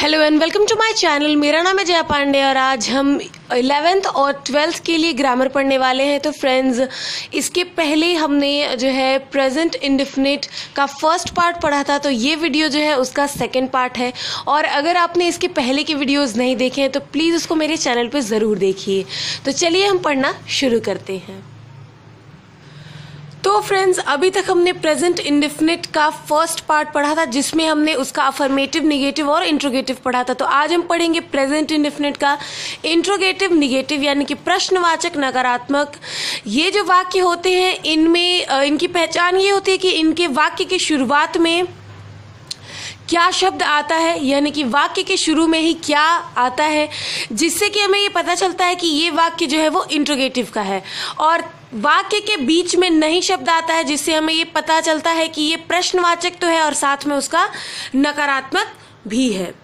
Hello and welcome to my channel. मेरा नाम है जया पांडे और आज हम 11th और 12th के लिए ग्रामर पढ़ने वाले हैं। तो फ्रेंड्स, इसके पहले हमने जो है प्रेजेंट इंडेफिनिट का फर्स्ट पार्ट पढ़ा था, तो ये वीडियो जो है उसका सेकंड पार्ट है। और अगर आपने इसके पहले के वीडियोस नहीं देखे हैं तो प्लीज़ उसको मेरे चैनल पे ज़रूर देखिए। तो चलिए हम पढ़ना शुरू करते हैं। तो फ्रेंड्स, अभी तक हमने प्रेजेंट इंडेफिनिट का फर्स्ट पार्ट पढ़ा था जिसमें हमने उसका अफर्मेटिव, निगेटिव और इंट्रोगेटिव पढ़ा था। तो आज हम पढ़ेंगे प्रेजेंट इंडेफिनिट का इंट्रोगेटिव, निगेटिव यानी कि प्रश्नवाचक, नकारात्मक। ये जो वाक्य होते हैं इनमें इनकी पहचान ये होती है कि इनके वाक्य की शुरुआत में क्या शब्द आता है, यानी कि वाक्य के शुरू में ही क्या आता है, जिससे कि हमें ये पता चलता है कि ये वाक्य जो है वो इंट्रोगेटिव का है। और वाक्य के बीच में नहीं शब्द आता है जिससे हमें ये पता चलता है कि ये प्रश्नवाचक तो है और साथ में उसका नकारात्मक भी है।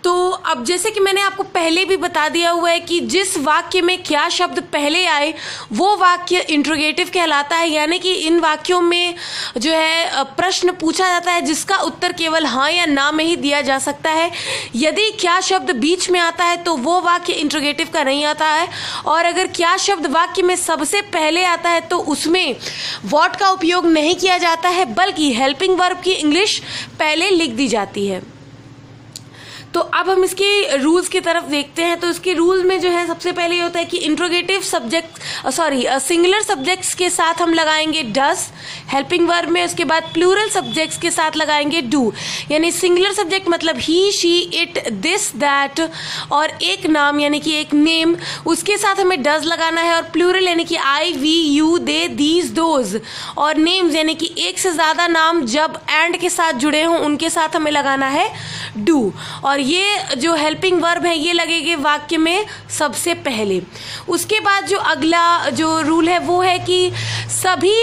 तो अब जैसे कि मैंने आपको पहले भी बता दिया हुआ है कि जिस वाक्य में क्या शब्द पहले आए वो वाक्य इंट्रोगेटिव कहलाता है, यानी कि इन वाक्यों में जो है प्रश्न पूछा जाता है जिसका उत्तर केवल हाँ या ना में ही दिया जा सकता है। यदि क्या शब्द बीच में आता है तो वो वाक्य इंट्रोगेटिव का नहीं आता है, और अगर क्या शब्द वाक्य में सबसे पहले आता है तो उसमें व्हाट का उपयोग नहीं किया जाता है, बल्कि हेल्पिंग वर्ब की इंग्लिश पहले लिख दी जाती है। तो अब हम इसके रूल्स की तरफ देखते हैं। तो इसके रूल में जो है सबसे पहले ये होता है कि इंट्रोगेटिव सिंगुलर सब्जेक्ट्स के साथ हम लगाएंगे डस हेल्पिंग वर्ब में। उसके बाद प्लूरल सब्जेक्ट्स के साथ लगाएंगे डू, यानी सिंगुलर सब्जेक्ट मतलब ही, शी, इट, दिस, दैट, और एक नाम यानी कि एक नेम, उसके साथ हमें डज लगाना है। और प्लूरल यानी कि I, we, you, they, these, those, और नेम्स यानी कि एक से ज्यादा नाम जब एंड के साथ जुड़े हों उनके साथ हमें लगाना है डू। और ये जो हेल्पिंग वर्ब है ये लगेंगे वाक्य में सबसे पहले। उसके बाद जो अगला जो रूल है वो है कि सभी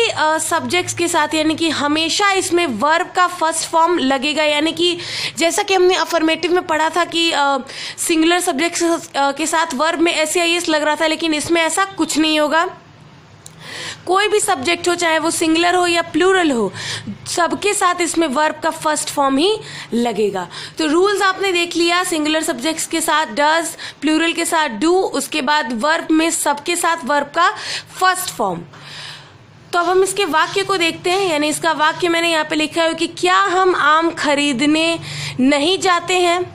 सब्जेक्ट्स के साथ यानी कि हमेशा इसमें वर्ब का फर्स्ट फॉर्म लगेगा, यानी कि जैसा कि हमने अफर्मेटिव में पढ़ा था कि सिंगुलर सब्जेक्ट्स के साथ वर्ब में ऐसे आईएस लग रहा था, लेकिन इसमें ऐसा कुछ नहीं होगा। कोई भी सब्जेक्ट हो, चाहे वो सिंगुलर हो या प्लूरल हो, सबके साथ इसमें वर्ब का फर्स्ट फॉर्म ही लगेगा। तो रूल्स आपने देख लिया, सिंगुलर सब्जेक्ट्स के साथ डज, प्लूरल के साथ डू, उसके बाद वर्ब में सबके साथ वर्ब का फर्स्ट फॉर्म। तो अब हम इसके वाक्य को देखते हैं, यानी इसका वाक्य मैंने यहाँ पे लिखा है कि क्या हम आम खरीदने नहीं जाते हैं।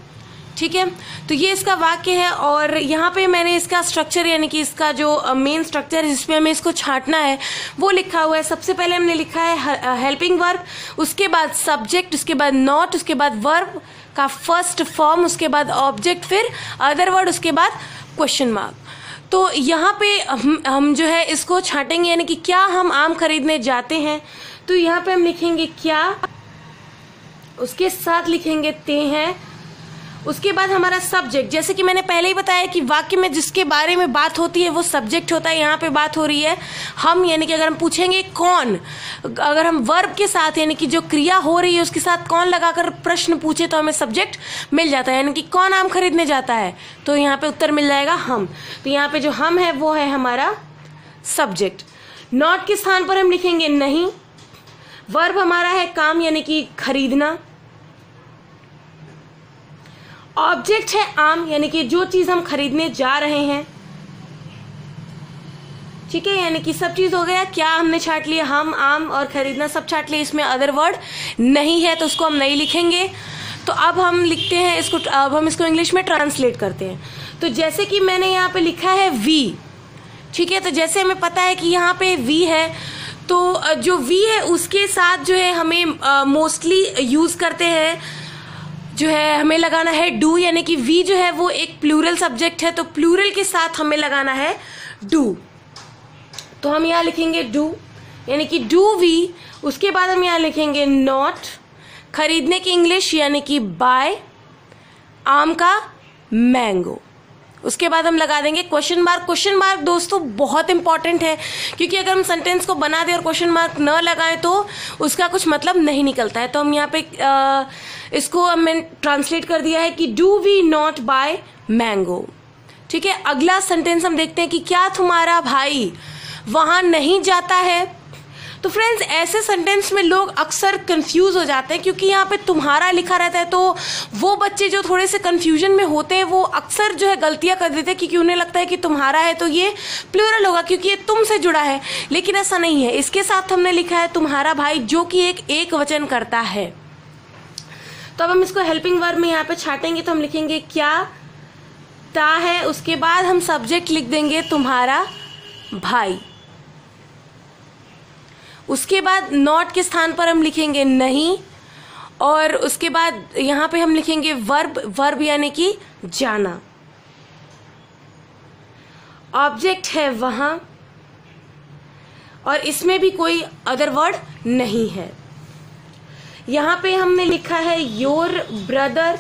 ठीक है, तो ये इसका वाक्य है। और यहाँ पे मैंने इसका स्ट्रक्चर यानी कि इसका जो मेन स्ट्रक्चर है जिसपे हमें इसको छांटना है वो लिखा हुआ है। सबसे पहले हमने लिखा है हेल्पिंग वर्ब, उसके बाद सब्जेक्ट, उसके बाद नॉट, उसके बाद वर्ब का फर्स्ट फॉर्म, उसके बाद ऑब्जेक्ट, फिर अदर वर्ड, उसके बाद क्वेश्चन मार्क। तो यहाँ पे हम जो है इसको छांटेंगे, यानी कि क्या हम आम खरीदने जाते हैं। तो यहाँ पे हम लिखेंगे क्या, उसके साथ लिखेंगे ते हैं, उसके बाद हमारा सब्जेक्ट, जैसे कि मैंने पहले ही बताया कि वाक्य में जिसके बारे में बात होती है वो सब्जेक्ट होता है। यहाँ पे बात हो रही है हम, यानी कि अगर हम पूछेंगे कौन, अगर हम वर्ब के साथ यानी कि जो क्रिया हो रही है उसके साथ कौन लगाकर प्रश्न पूछे तो हमें सब्जेक्ट मिल जाता है, यानी कि कौन आम खरीदने जाता है, तो यहाँ पे उत्तर मिल जाएगा हम। तो यहाँ पे जो हम है वो है हमारा सब्जेक्ट। नॉट के स्थान पर हम लिखेंगे नहीं। वर्ब हमारा है काम यानी कि खरीदना। ऑब्जेक्ट है आम, यानी कि जो चीज हम खरीदने जा रहे हैं। ठीक है, यानी कि सब चीज हो गया। क्या हमने छाट लिया, हम, आम और खरीदना सब छाट लिया। इसमें अदर वर्ड नहीं है तो उसको हम नहीं लिखेंगे। तो अब हम लिखते हैं इसको, अब हम इसको इंग्लिश में ट्रांसलेट करते हैं। तो जैसे कि मैंने यहाँ पे लिखा है वी, ठीक है, तो जैसे हमें पता है कि यहाँ पे वी है, तो जो वी है उसके साथ जो है हमें मोस्टली यूज करते हैं जो है हमें लगाना है डू, यानी कि वी जो है वो एक प्लूरल सब्जेक्ट है तो प्लूरल के साथ हमें लगाना है डू। तो हम यहाँ लिखेंगे डू, यानी कि डू वी। उसके बाद हम यहाँ लिखेंगे नॉट, खरीदने की इंग्लिश यानी कि बाय, आम का मैंगो। उसके बाद हम लगा देंगे क्वेश्चन मार्क। क्वेश्चन मार्क दोस्तों बहुत इंपॉर्टेंट है, क्योंकि अगर हम सेंटेंस को बना दें और क्वेश्चन मार्क न लगाएं तो उसका कुछ मतलब नहीं निकलता है। तो हम यहाँ पे इसको हमने ट्रांसलेट कर दिया है कि do we not buy mango. ठीक है, अगला सेंटेंस हम देखते हैं कि क्या तुम्हारा भाई वहां नहीं जाता है। तो फ्रेंड्स ऐसे सेंटेंस में लोग अक्सर कंफ्यूज हो जाते हैं, क्योंकि यहाँ पे तुम्हारा लिखा रहता है, तो वो बच्चे जो थोड़े से कंफ्यूजन में होते हैं वो अक्सर जो है गलतियां कर देते हैं, क्योंकि उन्हें लगता है कि तुम्हारा है तो ये प्लूरल होगा क्योंकि ये तुम से जुड़ा है, लेकिन ऐसा नहीं है। इसके साथ हमने लिखा है तुम्हारा भाई, जो कि एक वचन करता है। तो अब हम इसको हेल्पिंग वर्ब में यहाँ पे छाटेंगे, तो हम लिखेंगे क्या ता है, उसके बाद हम सब्जेक्ट लिख देंगे तुम्हारा भाई, उसके बाद नॉट के स्थान पर हम लिखेंगे नहीं, और उसके बाद यहां पे हम लिखेंगे वर्ब यानी कि जाना। ऑब्जेक्ट है वहां, और इसमें भी कोई अदर वर्ड नहीं है। यहां पे हमने लिखा है योर ब्रदर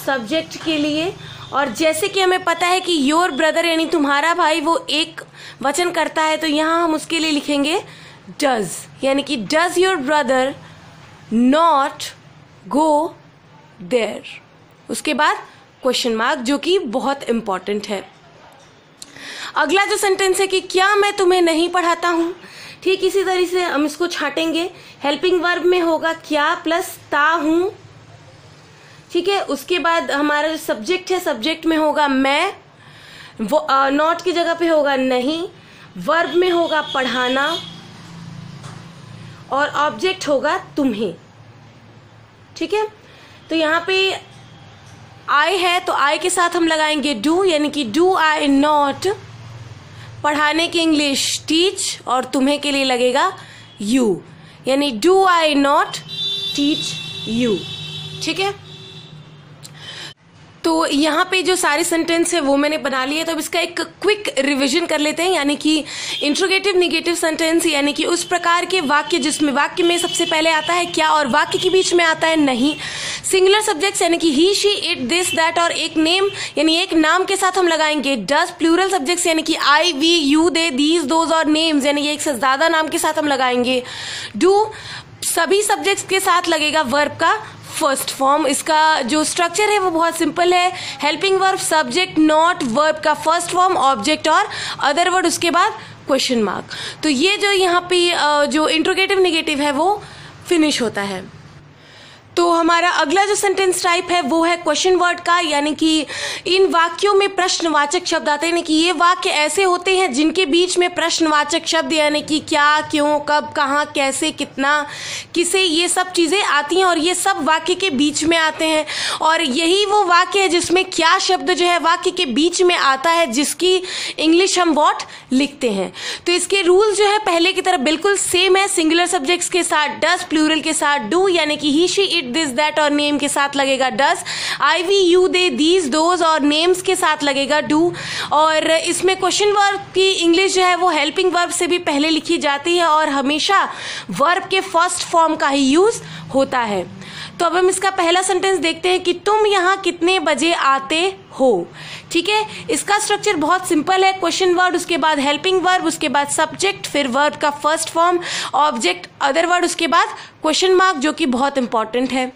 सब्जेक्ट के लिए, और जैसे कि हमें पता है कि योर ब्रदर यानी तुम्हारा भाई वो एक वचन करता है, तो यहां हम उसके लिए लिखेंगे डज, यानी कि does your brother not go there, उसके बाद क्वेश्चन मार्क, जो कि बहुत इंपॉर्टेंट है। अगला जो सेंटेंस है कि क्या मैं तुम्हें नहीं पढ़ाता हूं, ठीक इसी तरह से हम इसको छाटेंगे। हेल्पिंग वर्ब में होगा क्या प्लस ता हूं, ठीक है। उसके बाद हमारा जो सब्जेक्ट है, सब्जेक्ट में होगा मैं, वो नॉट की जगह पे होगा नहीं, वर्ब में होगा पढ़ाना, और ऑब्जेक्ट होगा तुम्हें, ठीक है। तो यहाँ पे आई है, तो आई के साथ हम लगाएंगे डू, यानी कि डू आई नॉट, पढ़ाने की इंग्लिश टीच, और तुम्हें के लिए लगेगा यू, यानी do I not teach you, ठीक है। तो यहाँ पे जो सारे सेंटेंस है वो मैंने बना लिए, तो अब इसका एक क्विक रिवीजन कर लेते हैं। यानी कि इंट्रोगेटिव निगेटिव सेंटेंस, यानी कि उस प्रकार के वाक्य जिसमें वाक्य में सबसे पहले आता है क्या और वाक्य के बीच में आता है नहीं। सिंगुलर सब्जेक्ट्स यानी कि he she it this that, और एक नेम यानी एक नाम के साथ हम लगाएंगे डज। प्लूरल सब्जेक्ट्स यानी कि I we you they these those, और नेम्स यानी कि एक से ज्यादा नाम के साथ हम लगाएंगे डू। सभी सब्जेक्ट्स के साथ लगेगा वर्ब का फर्स्ट फॉर्म। इसका जो स्ट्रक्चर है वो बहुत सिंपल है, helping verb subject not verb का फर्स्ट फॉर्म ऑब्जेक्ट और अदर वर्ड, उसके बाद क्वेश्चन मार्क। तो ये जो यहाँ पे जो इंट्रोगेटिव नेगेटिव है वो फिनिश होता है। तो हमारा अगला जो सेंटेंस टाइप है वो है क्वेश्चन वर्ड का, यानी कि इन वाक्यों में प्रश्नवाचक शब्द आते हैं, यानी कि ये वाक्य ऐसे होते हैं जिनके बीच में प्रश्नवाचक शब्द यानी कि क्या, क्यों, कब, कहाँ, कैसे, कितना, किसे, ये सब चीजें आती हैं, और ये सब वाक्य के बीच में आते हैं। और यही वो वाक्य है जिसमें क्या शब्द जो है वाक्य के बीच में आता है, जिसकी इंग्लिश हम व्हाट लिखते हैं। तो इसके रूल जो है पहले की तरह बिल्कुल सेम है। सिंगुलर सब्जेक्ट्स के साथ डज, प्लूरल के साथ डू, यानी कि he she it this that और नेम के साथ लगेगा does. I we you they these those और नेम्स के साथ लगेगा डू। और इसमें क्वेश्चन वर्ब की इंग्लिश जो है वो हेल्पिंग वर्ब से भी पहले लिखी जाती है और हमेशा वर्ब के फर्स्ट फॉर्म का ही यूज होता है। तो अब हम इसका पहला सेंटेंस देखते हैं कि तुम यहाँ कितने बजे आते हो। ठीक है, इसका स्ट्रक्चर बहुत सिंपल है, क्वेश्चन वर्ड, उसके बाद हेल्पिंग वर्ब, उसके बाद सब्जेक्ट, फिर वर्ब का first form, object, other word, उसके बाद क्वेश्चन मार्क, जो कि बहुत इंपॉर्टेंट है।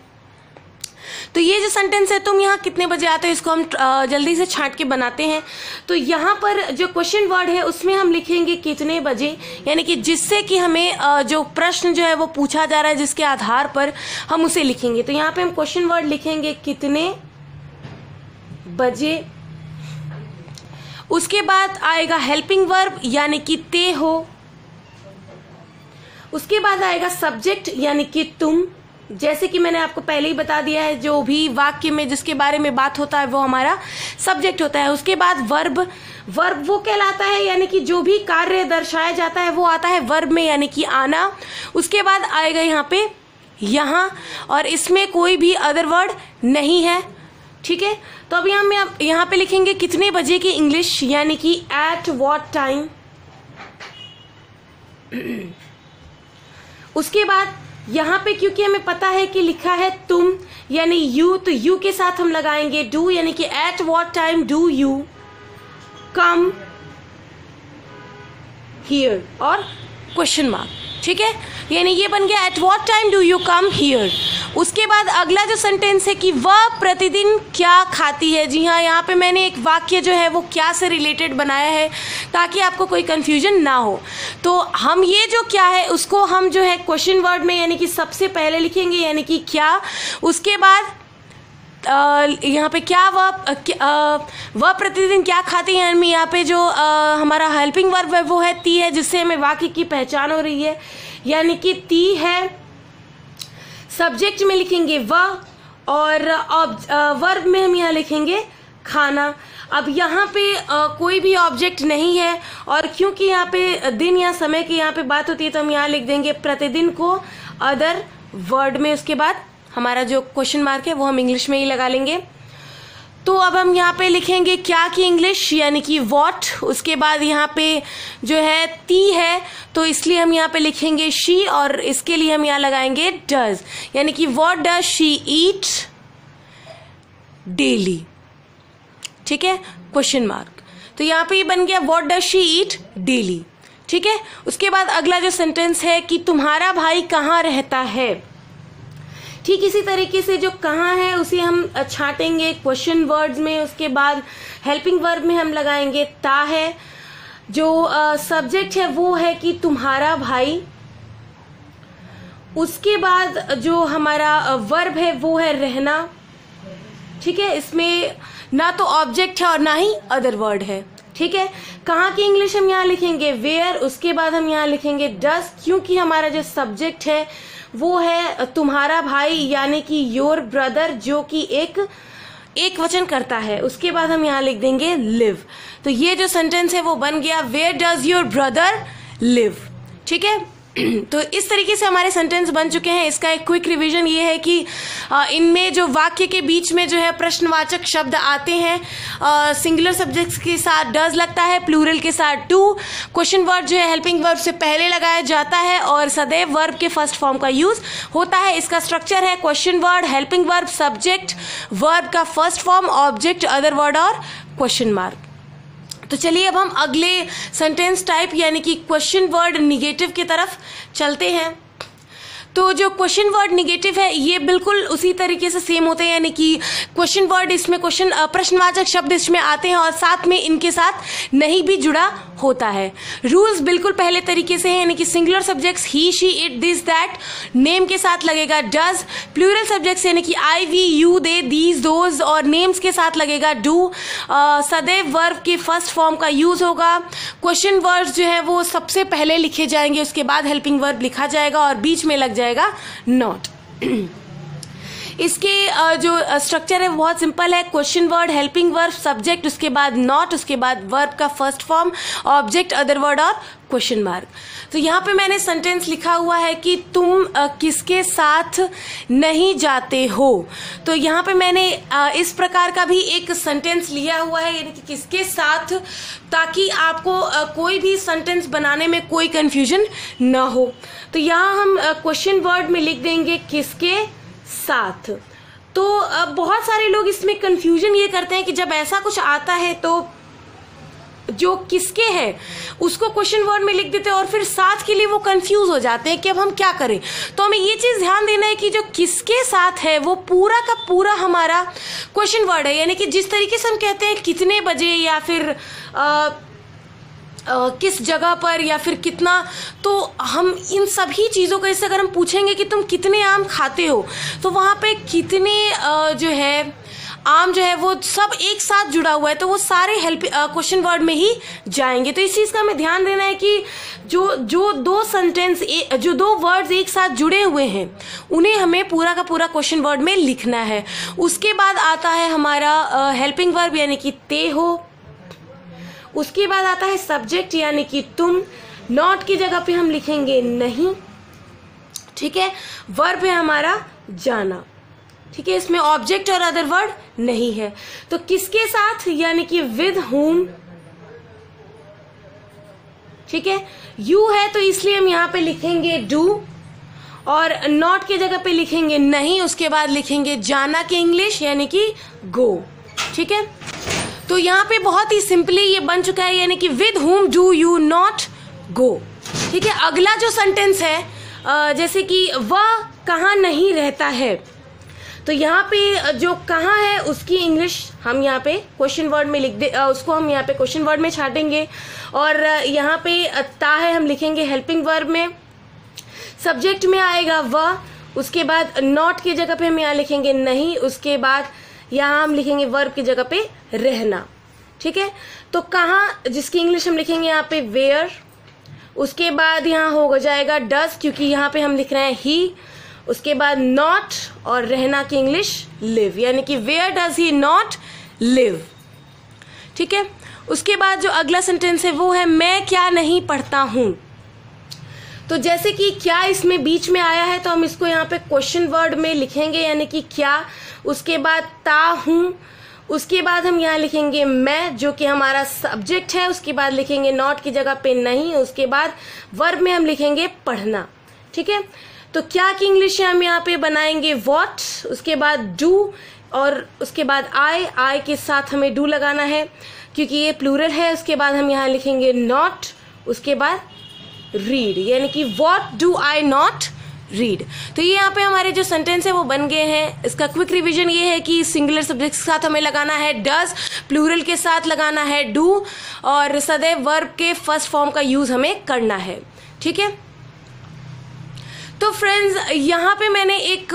तो ये जो सेंटेंस है तुम यहाँ कितने बजे आते हो, इसको हम जल्दी से छांट के बनाते हैं। तो यहाँ पर जो क्वेश्चन वर्ड है उसमें हम लिखेंगे कितने बजे, यानी कि जिससे कि हमें जो प्रश्न जो है वो पूछा जा रहा है जिसके आधार पर हम उसे लिखेंगे। तो यहाँ पे हम क्वेश्चन वर्ड लिखेंगे कितने बजे, उसके बाद आएगा हेल्पिंग वर्ब यानी कि ते हो, उसके बाद आएगा सब्जेक्ट यानी कि तुम, जैसे कि मैंने आपको पहले ही बता दिया है जो भी वाक्य में जिसके बारे में बात होता है वो हमारा सब्जेक्ट होता है। उसके बाद वर्ब, वर्ब वो कहलाता है यानी कि जो भी कार्य दर्शाया जाता है वो आता है वर्ब में यानी कि आना। उसके बाद आएगा यहाँ पे यहाँ, और इसमें कोई भी अदर वर्ड नहीं है। ठीक है, तो अभी हम यहाँ पे लिखेंगे कितने बजे की इंग्लिश यानी कि एट व्हाट टाइम। उसके बाद यहाँ पे क्योंकि हमें पता है कि लिखा है तुम यानी यू, तो यू के साथ हम लगाएंगे डू यानी कि at what time do you come here और क्वेश्चन मार्क। ठीक है, यानी ये बन गया at what time do you come here. उसके बाद अगला जो सेंटेंस है कि वह प्रतिदिन क्या खाती है। जी हाँ, यहाँ पे मैंने एक वाक्य जो है वो क्या से रिलेटेड बनाया है ताकि आपको कोई कंफ्यूजन ना हो। तो हम ये जो क्या है उसको हम जो है क्वेश्चन वर्ड में यानी कि सबसे पहले लिखेंगे यानी कि क्या, उसके बाद यहाँ पे क्या वह प्रतिदिन क्या खाती है, यानी यहाँ पे जो हमारा हेल्पिंग वर्ब है वो है ती है, जिससे हमें वाक्य की पहचान हो रही है, यानी कि ती है। सब्जेक्ट में लिखेंगे वह और वर्ब में हम यहाँ लिखेंगे खाना। अब यहाँ पे कोई भी ऑब्जेक्ट नहीं है और क्योंकि यहाँ पे दिन या समय की यहाँ पे बात होती है तो हम यहाँ लिख देंगे प्रतिदिन को अदर वर्ड में। उसके बाद हमारा जो क्वेश्चन मार्क है वो हम इंग्लिश में ही लगा लेंगे। तो अब हम यहाँ पे लिखेंगे क्या की इंग्लिश यानी कि व्हाट। उसके बाद यहाँ पे जो है ती है तो इसलिए हम यहाँ पे लिखेंगे शी और इसके लिए हम यहाँ लगाएंगे डज, यानी कि what does she eat daily. ठीक है, क्वेश्चन मार्क। तो यहाँ पे ये बन गया what does she eat daily. ठीक है, उसके बाद अगला जो सेंटेंस है कि तुम्हारा भाई कहाँ रहता है। ठीक इसी तरीके से जो कहाँ है उसे हम छाटेंगे क्वेश्चन वर्ड्स में। उसके बाद हेल्पिंग वर्ब में हम लगाएंगे ता है। जो सब्जेक्ट है वो है कि तुम्हारा भाई। उसके बाद जो हमारा वर्ब है वो है रहना। ठीक है, इसमें ना तो ऑब्जेक्ट है और ना ही अदर वर्ड है। ठीक है, कहाँ की इंग्लिश हम यहाँ लिखेंगे वेयर। उसके बाद हम यहाँ लिखेंगे डज, क्योंकि हमारा जो सब्जेक्ट है वो है तुम्हारा भाई यानी कि योर ब्रदर, जो कि एक वचन करता है। उसके बाद हम यहाँ लिख देंगे लिव। तो ये जो सेंटेंस है वो बन गया where does your brother live. ठीक है, तो इस तरीके से हमारे सेंटेंस बन चुके हैं। इसका एक क्विक रिवीजन ये है कि इनमें जो वाक्य के बीच में जो है प्रश्नवाचक शब्द आते हैं, सिंगुलर सब्जेक्ट्स के साथ डज लगता है, प्लूरल के साथ टू, क्वेश्चन वर्ड जो है हेल्पिंग वर्ब से पहले लगाया जाता है और सदैव वर्ब के फर्स्ट फॉर्म का यूज होता है। इसका स्ट्रक्चर है question word, helping verb, subject, verb का first form, object, other word और क्वेश्चन मार्क। तो चलिए अब हम अगले सेंटेंस टाइप यानी कि क्वेश्चन वर्ड निगेटिव की तरफ चलते हैं। तो जो क्वेश्चन वर्ड निगेटिव है ये बिल्कुल उसी तरीके से सेम होते हैं, यानी कि क्वेश्चन वर्ड इसमें प्रश्नवाचक शब्द इसमें आते हैं और साथ में इनके साथ नहीं भी जुड़ा होता है। रूल्स बिल्कुल पहले तरीके से है, यानी कि singular subjects he, she, it, this, that, name के साथ लगेगा डज। प्लूरल सब्जेक्ट्स यानी कि I, we, you, they, these, those और नेम्स के साथ लगेगा डू। सदैव वर्ब के फर्स्ट फॉर्म का यूज होगा। क्वेश्चन वर्ड्स जो है वो सबसे पहले लिखे जाएंगे, उसके बाद हेल्पिंग वर्ब लिखा जाएगा और बीच में लग जाएगा नॉट। इसके जो स्ट्रक्चर है वो बहुत सिंपल है, question word, helping verb, subject, उसके बाद नॉट, उसके बाद वर्ब का first form, object, other word और क्वेश्चन मार्क। तो यहाँ पे मैंने सेंटेंस लिखा हुआ है कि तुम किसके साथ नहीं जाते हो। तो यहाँ पे मैंने इस प्रकार का भी एक सेंटेंस लिया हुआ है, यानी कि किसके साथ, ताकि आपको कोई भी सेंटेंस बनाने में कोई कंफ्यूजन ना हो। तो यहाँ हम क्वेश्चन वर्ड में लिख देंगे किसके साथ। तो बहुत सारे लोग इसमें कंफ्यूजन ये करते हैं कि जब ऐसा कुछ आता है तो जो किसके है उसको क्वेश्चन वर्ड में लिख देते हैं और फिर साथ के लिए वो कंफ्यूज हो जाते हैं कि अब हम क्या करें। तो हमें ये चीज ध्यान देना है कि जो किसके साथ है वो पूरा का पूरा हमारा क्वेश्चन वर्ड है, यानी कि जिस तरीके से हम कहते हैं कितने बजे या फिर किस जगह पर या फिर कितना, तो हम इन सभी चीज़ों का, इससे अगर हम पूछेंगे कि तुम कितने आम खाते हो तो वहाँ पे कितने जो है आम जो है वो सब एक साथ जुड़ा हुआ है, तो वो सारे क्वेश्चन वर्ड में ही जाएंगे। तो इस चीज़ का हमें ध्यान देना है कि जो दो सेंटेंस जो दो वर्ड्स एक साथ जुड़े हुए हैं उन्हें हमें पूरा का पूरा क्वेश्चन वर्ड में लिखना है। उसके बाद आता है हमारा हेल्पिंग वर्ब यानी कि ते हो। उसके बाद आता है सब्जेक्ट यानी कि तुम। नॉट की जगह पे हम लिखेंगे नहीं। ठीक है, वर्ब है हमारा जाना। ठीक है, इसमें ऑब्जेक्ट और अदर वर्ड नहीं है। तो किसके साथ यानी कि विद हुम। ठीक है, यू है तो इसलिए हम यहाँ पे लिखेंगे डू और नॉट की जगह पे लिखेंगे नहीं। उसके बाद लिखेंगे जाना की इंग्लिश यानी कि गो। ठीक है, तो यहाँ पे बहुत ही सिंपली ये बन चुका है, यानी कि with whom do you not go. ठीक है, अगला जो सेंटेंस है जैसे कि वह कहाँ नहीं रहता है, तो यहाँ पे जो कहाँ है उसकी इंग्लिश हम यहाँ पे क्वेश्चन वर्ड में लिख दे, उसको हम यहाँ पे क्वेश्चन वर्ड में छाटेंगे। और यहाँ पे ता है हम लिखेंगे हेल्पिंग वर्ब में, सब्जेक्ट में आएगा वह, उसके बाद नॉट की जगह पे हम यहाँ लिखेंगे नहीं, उसके बाद यहाँ हम लिखेंगे वर्ब की जगह पे रहना। ठीक है, तो कहाँ जिसकी इंग्लिश हम लिखेंगे यहाँ पे वेयर, उसके बाद यहाँ हो जाएगा डज क्योंकि यहाँ पे हम लिख रहे हैं ही, उसके बाद नॉट और रहना की इंग्लिश लिव, यानी कि where does he not live. ठीक है, उसके बाद जो अगला सेंटेंस है वो है मैं क्या नहीं पढ़ता हूं। तो जैसे कि क्या इसमें बीच में आया है तो हम इसको यहाँ पे क्वेश्चन वर्ड में लिखेंगे, यानी कि क्या, उसके बाद ता हूं, उसके बाद हम यहाँ लिखेंगे मैं जो कि हमारा सब्जेक्ट है, उसके बाद लिखेंगे नॉट की जगह पे नहीं, उसके बाद वर्ब में हम लिखेंगे पढ़ना। ठीक है, तो क्या की इंग्लिश हम यहाँ पे बनाएंगे व्हाट, उसके बाद डू और उसके बाद आई के साथ हमें डू लगाना है क्योंकि ये प्लूरल है। उसके बाद हम यहाँ लिखेंगे नॉट, उसके बाद रीड, यानी कि what do I not read. तो ये यहाँ पे हमारे जो सेंटेंस है वो बन गए हैं। इसका क्विक रिवीजन ये है कि सिंगुलर सब्जेक्ट के साथ हमें लगाना है डज, प्लूरल के साथ लगाना है डू और सदैव वर्ब के फर्स्ट फॉर्म का यूज हमें करना है। ठीक है, तो फ्रेंड्स यहाँ पे मैंने एक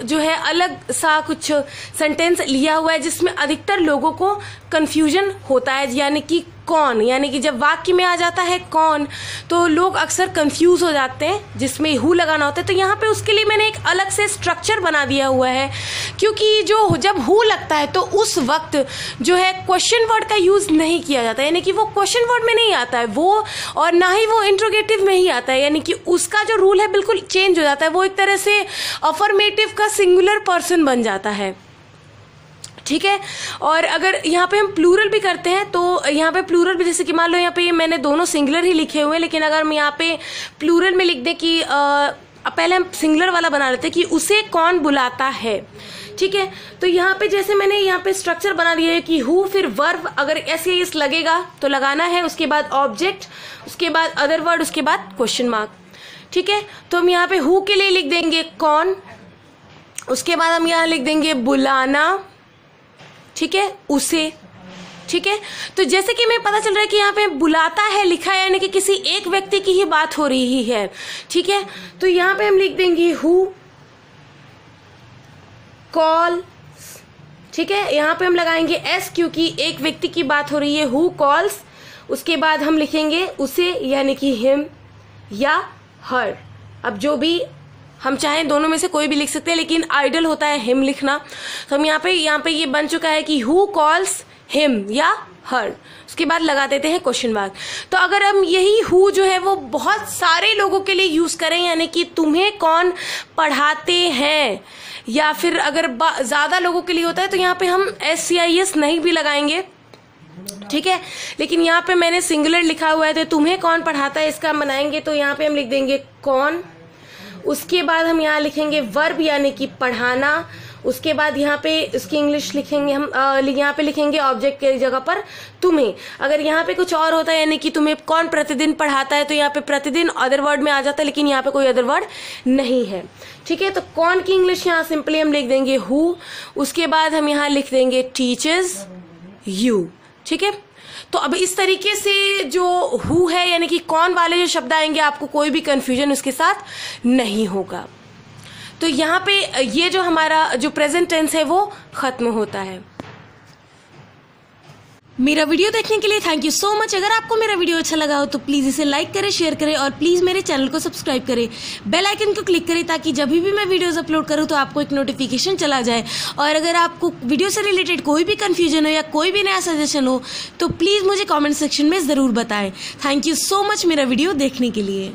जो है अलग सा कुछ सेंटेंस लिया हुआ है जिसमें अधिकतर लोगों को कंफ्यूजन होता है, यानी कि कौन, यानी कि जब वाक्य में आ जाता है कौन तो लोग अक्सर कंफ्यूज हो जाते हैं जिसमें हु लगाना होता है। तो यहाँ पे उसके लिए मैंने एक अलग से स्ट्रक्चर बना दिया हुआ है क्योंकि जो जब हु लगता है तो उस वक्त जो है क्वेश्चन वर्ड का यूज नहीं किया जाता है, यानी कि वो क्वेश्चन वर्ड में नहीं आता है वो, और ना ही वो इंट्रोगेटिव में ही आता है, यानी कि उसका जो रूल है बिल्कुल चेंज हो जाता है, वो एक तरह से अफर्मेटिव का सिंगुलर पर्सन बन जाता है। ठीक है, और अगर यहाँ पे हम प्लूरल भी करते हैं तो यहाँ पे प्लूरल भी जैसे कि मान लो यहाँ पे मैंने दोनों सिंगुलर ही लिखे हुए हैं, लेकिन अगर हम यहाँ पे प्लूरल में लिख दें कि पहले हम सिंगुलर वाला बना लेते हैं कि उसे कौन बुलाता है। ठीक है, तो यहाँ पे जैसे मैंने यहाँ पे स्ट्रक्चर बना दिया है कि हु, फिर वर्ब, अगर ऐसे इस लगेगा तो लगाना है, उसके बाद ऑब्जेक्ट, उसके बाद अदर वर्ड, उसके बाद क्वेश्चन मार्क। ठीक है, तो हम यहाँ पे हु के लिए लिख देंगे कौन, उसके बाद हम यहाँ लिख देंगे बुलाना। ठीक है, उसे। ठीक है, तो जैसे कि हमें पता चल रहा है कि यहाँ पे बुलाता है लिखा है, यानी कि किसी एक व्यक्ति की ही बात हो रही है। ठीक है, तो यहाँ पे हम लिख देंगे हु कॉल। ठीक है, यहाँ पे हम लगाएंगे एस क्योंकि एक व्यक्ति की बात हो रही है, हु कॉल्स। उसके बाद हम लिखेंगे उसे, यानी कि हिम या हर, अब जो भी हम चाहें दोनों में से कोई भी लिख सकते हैं, लेकिन आइडल होता है हिम लिखना। तो हम यहाँ पे ये बन चुका है कि हु कॉल्स हिम या हर, उसके बाद लगा देते हैं क्वेश्चन मार्क। तो अगर हम यही हु जो है वो बहुत सारे लोगों के लिए यूज करें, यानी कि तुम्हें कौन पढ़ाते हैं, या फिर अगर ज्यादा लोगों के लिए होता है तो यहाँ पे हम SCIS नहीं भी लगाएंगे। ठीक है, लेकिन यहाँ पे मैंने सिंगुलर लिखा हुआ है तो तुम्हें कौन पढ़ाता है इसका हम बनाएंगे, तो यहाँ पे हम लिख देंगे कौन। उसके बाद हम यहाँ लिखेंगे वर्ब, यानी कि पढ़ाना। उसके बाद यहाँ पे इसकी इंग्लिश लिखेंगे हम, यहाँ पे लिखेंगे ऑब्जेक्ट की जगह पर तुम्हें। अगर यहाँ पे कुछ और होता है, यानी कि तुम्हें कौन प्रतिदिन पढ़ाता है, तो यहाँ पे प्रतिदिन अदर वर्ड में आ जाता है, लेकिन यहाँ पे कोई अदर वर्ड नहीं है। ठीक है, तो कौन की इंग्लिश यहाँ सिंपली हम लिख देंगे हु। उसके बाद हम यहाँ लिख देंगे टीचर्स यू। ठीक है, तो अब इस तरीके से जो हु है, यानी कि कौन वाले जो शब्द आएंगे, आपको कोई भी कंफ्यूजन उसके साथ नहीं होगा। तो यहाँ पे ये जो हमारा जो प्रेजेंट टेंस है वो खत्म होता है। मेरा वीडियो देखने के लिए थैंक यू सो मच। अगर आपको मेरा वीडियो अच्छा लगा हो तो प्लीज इसे लाइक करें, शेयर करें और प्लीज मेरे चैनल को सब्सक्राइब करें, बेल आइकन को क्लिक करें ताकि जब भी मैं वीडियोस अपलोड करूं तो आपको एक नोटिफिकेशन चला जाए। और अगर आपको वीडियो से रिलेटेड कोई भी कंफ्यूजन हो या कोई भी नया सजेशन हो तो प्लीज मुझे कॉमेंट सेक्शन में जरूर बताएं। थैंक यू सो मच मेरा वीडियो देखने के लिए।